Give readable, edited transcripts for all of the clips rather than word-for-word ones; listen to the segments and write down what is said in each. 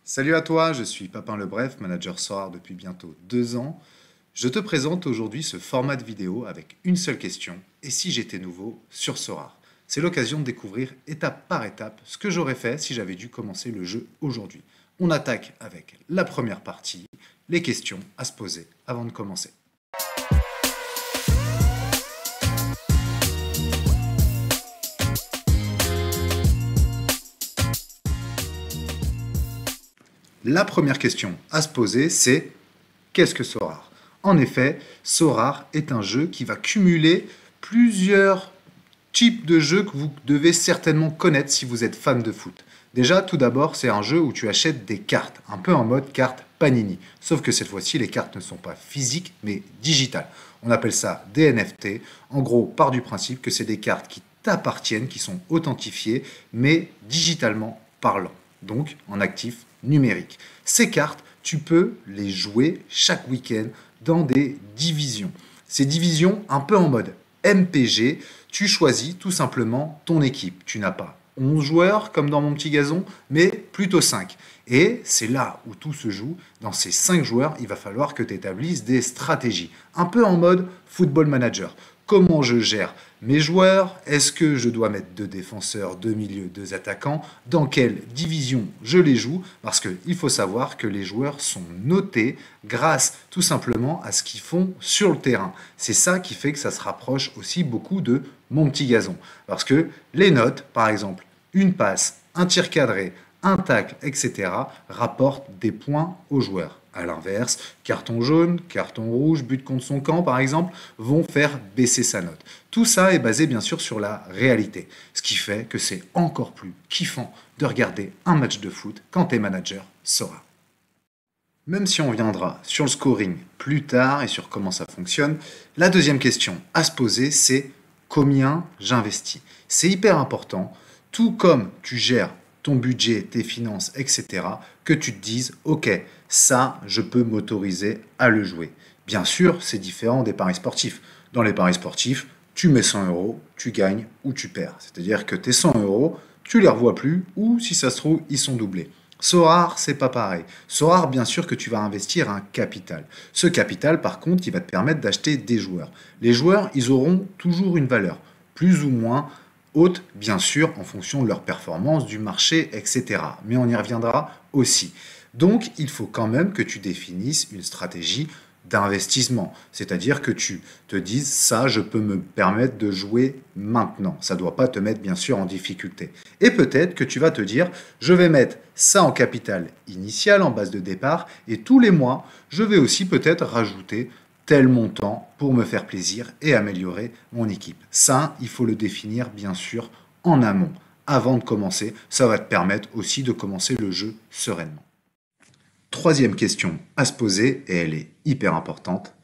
Salut à toi, je suis Papin Lebref, manager SOAR depuis bientôt 2 ans. Je te présente aujourd'hui ce format de vidéo avec une seule question, et si j'étais nouveau sur SORAR. C'est l'occasion de découvrir étape par étape ce que j'aurais fait si j'avais dû commencer le jeu aujourd'hui. On attaque avec la première partie, les questions à se poser avant de commencer. La première question à se poser, c'est qu'est-ce que SORAR? En effet, SORAR est un jeu qui va cumuler plusieurs types de jeux que vous devez certainement connaître si vous êtes fan de foot. Déjà, tout d'abord, c'est un jeu où tu achètes des cartes, un peu en mode carte Panini. Sauf que cette fois-ci, les cartes ne sont pas physiques, mais digitales. On appelle ça des NFT. En gros, part du principe que c'est des cartes qui t'appartiennent, qui sont authentifiées, mais digitalement parlant. Donc, en actif numérique. Ces cartes, tu peux les jouer chaque week-end dans des divisions. Ces divisions, un peu en mode MPG, tu choisis tout simplement ton équipe. Tu n'as pas 11 joueurs comme dans mon petit gazon, mais plutôt 5. Et c'est là où tout se joue. Dans ces 5 joueurs, il va falloir que tu établisses des stratégies. Un peu en mode football manager. Comment je gère mes joueurs? Est-ce que je dois mettre 2 défenseurs, 2 milieux, 2 attaquants? Dans quelle division je les joue? Parce qu'il faut savoir que les joueurs sont notés grâce tout simplement à ce qu'ils font sur le terrain. C'est ça qui fait que ça se rapproche aussi beaucoup de mon petit gazon. Parce que les notes, par exemple, une passe, un tir cadré, un tacle, etc., rapportent des points aux joueurs. À l'inverse, carton jaune, carton rouge, but contre son camp par exemple, vont faire baisser sa note. Tout ça est basé bien sûr sur la réalité, ce qui fait que c'est encore plus kiffant de regarder un match de foot quand t'es manager Sora. Même si on viendra sur le scoring plus tard et sur comment ça fonctionne, la deuxième question à se poser c'est combien j'investis. C'est hyper important, tout comme tu gères ton budget, tes finances, etc., que tu te dises, ok, ça, je peux m'autoriser à le jouer. Bien sûr, c'est différent des paris sportifs. Dans les paris sportifs, tu mets 100 euros, tu gagnes ou tu perds. C'est-à-dire que tes 100 euros, tu les revois plus ou si ça se trouve, ils sont doublés. Sorar, c'est pas pareil. Sorar, bien sûr que tu vas investir un capital. Ce capital, par contre, il va te permettre d'acheter des joueurs. Les joueurs, ils auront toujours une valeur, plus ou moins haute, bien sûr, en fonction de leur performance, du marché, etc. Mais on y reviendra aussi. Donc, il faut quand même que tu définisses une stratégie d'investissement. C'est-à-dire que tu te dises, ça, je peux me permettre de jouer maintenant. Ça ne doit pas te mettre, bien sûr, en difficulté. Et peut-être que tu vas te dire, je vais mettre ça en capital initial, en base de départ, et tous les mois, je vais aussi peut-être rajouter tel montant pour me faire plaisir et améliorer mon équipe. Ça, il faut le définir, bien sûr, en amont. Avant de commencer, ça va te permettre aussi de commencer le jeu sereinement. Troisième question à se poser, et elle est hyper importante.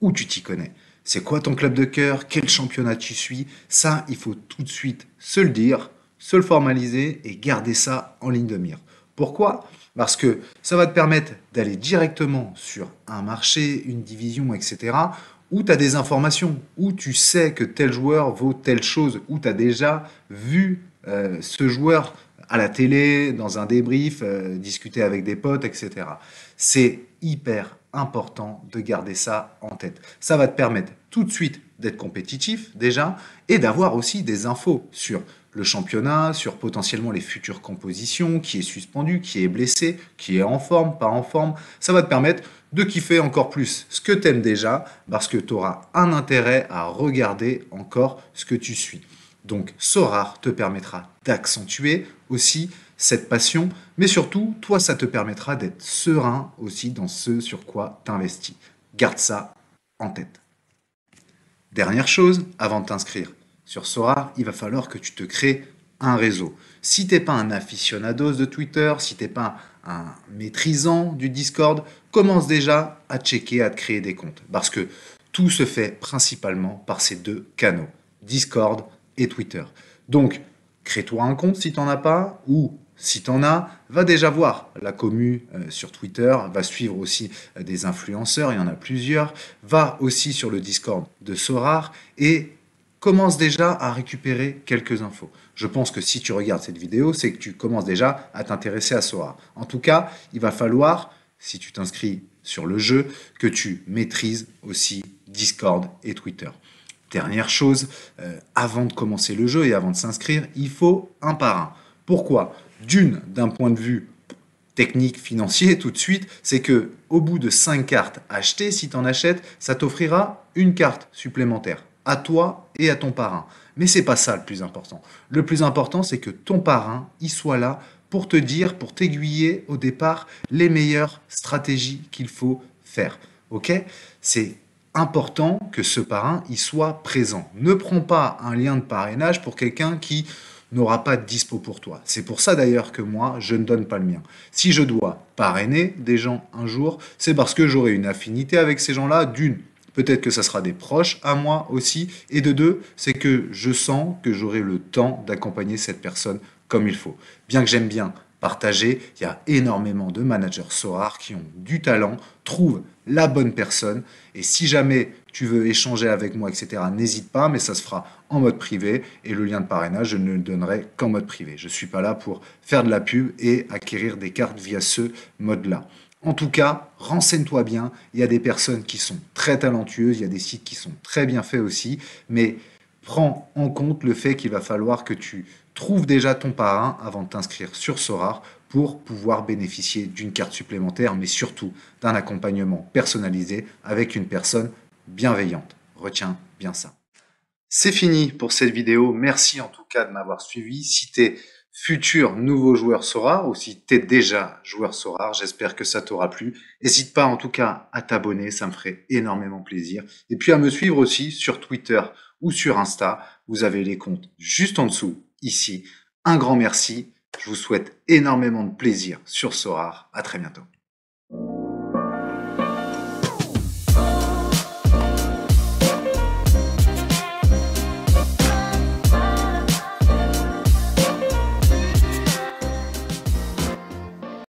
Où tu t'y connais? C'est quoi ton club de cœur? Quel championnat tu suis? Ça, il faut tout de suite se le dire, se le formaliser et garder ça en ligne de mire. Pourquoi? Parce que ça va te permettre d'aller directement sur un marché, une division, etc., où tu as des informations, où tu sais que tel joueur vaut telle chose, où tu as déjà vu ce joueur à la télé, dans un débrief, discuter avec des potes, etc. C'est hyper important de garder ça en tête. Ça va te permettre tout de suite d'être compétitif déjà et d'avoir aussi des infos sur le championnat, sur potentiellement les futures compositions, qui est suspendu, qui est blessé, qui est en forme, pas en forme. Ça va te permettre de kiffer encore plus ce que tu aimes déjà parce que tu auras un intérêt à regarder encore ce que tu suis. Donc, Sorar te permettra d'accentuer aussi cette passion, mais surtout, toi, ça te permettra d'être serein aussi dans ce sur quoi tu investis. Garde ça en tête. Dernière chose, avant de t'inscrire sur Sorar, il va falloir que tu te crées un réseau. Si tu n'es pas un aficionados de Twitter, si tu n'es pas un maîtrisant du Discord, commence déjà à checker, à te créer des comptes. Parce que tout se fait principalement par ces deux canaux, Discord et Twitter. Donc, crée-toi un compte si tu n'en as pas, ou si tu en as, va déjà voir la commu sur Twitter, va suivre aussi des influenceurs, il y en a plusieurs, va aussi sur le Discord de Sorar et commence déjà à récupérer quelques infos. Je pense que si tu regardes cette vidéo, c'est que tu commences déjà à t'intéresser à Sora. En tout cas, il va falloir, si tu t'inscris sur le jeu, que tu maîtrises aussi Discord et Twitter. Dernière chose, avant de commencer le jeu et avant de s'inscrire, il faut un parrain. Pourquoi? D'un point de vue technique, financier, tout de suite, c'est que au bout de 5 cartes achetées, si tu en achètes, ça t'offrira une carte supplémentaire à toi et à ton parrain. Mais c'est pas ça le plus important. Le plus important, c'est que ton parrain, il soit là pour te dire, pour t'aiguiller au départ les meilleures stratégies qu'il faut faire. Ok? C'est important que ce parrain il soit présent. Ne prends pas un lien de parrainage pour quelqu'un qui n'aura pas de dispo pour toi. C'est pour ça d'ailleurs que moi, je ne donne pas le mien. Si je dois parrainer des gens un jour, c'est parce que j'aurai une affinité avec ces gens-là. D'une, peut-être que ça sera des proches à moi aussi. Et de deux, c'est que je sens que j'aurai le temps d'accompagner cette personne comme il faut. Bien que j'aime bien partager, il y a énormément de managers SORAR qui ont du talent, trouvent la bonne personne. Et si jamais tu veux échanger avec moi, etc., n'hésite pas, mais ça se fera en mode privé. Et le lien de parrainage, je ne le donnerai qu'en mode privé. Je ne suis pas là pour faire de la pub et acquérir des cartes via ce mode-là. En tout cas, renseigne-toi bien. Il y a des personnes qui sont très talentueuses, il y a des sites qui sont très bien faits aussi, mais prends en compte le fait qu'il va falloir que tu trouves déjà ton parrain avant de t'inscrire sur Sorar pour pouvoir bénéficier d'une carte supplémentaire, mais surtout d'un accompagnement personnalisé avec une personne bienveillante. Retiens bien ça. C'est fini pour cette vidéo. Merci en tout cas de m'avoir suivi. Si tu es futur nouveau joueur Sora ou si tu es déjà joueur Sora, j'espère que ça t'aura plu. N'hésite pas en tout cas à t'abonner, ça me ferait énormément plaisir. Et puis à me suivre aussi sur Twitter ou sur Insta. Vous avez les comptes juste en dessous, ici. Un grand merci. Je vous souhaite énormément de plaisir sur Sora. À très bientôt.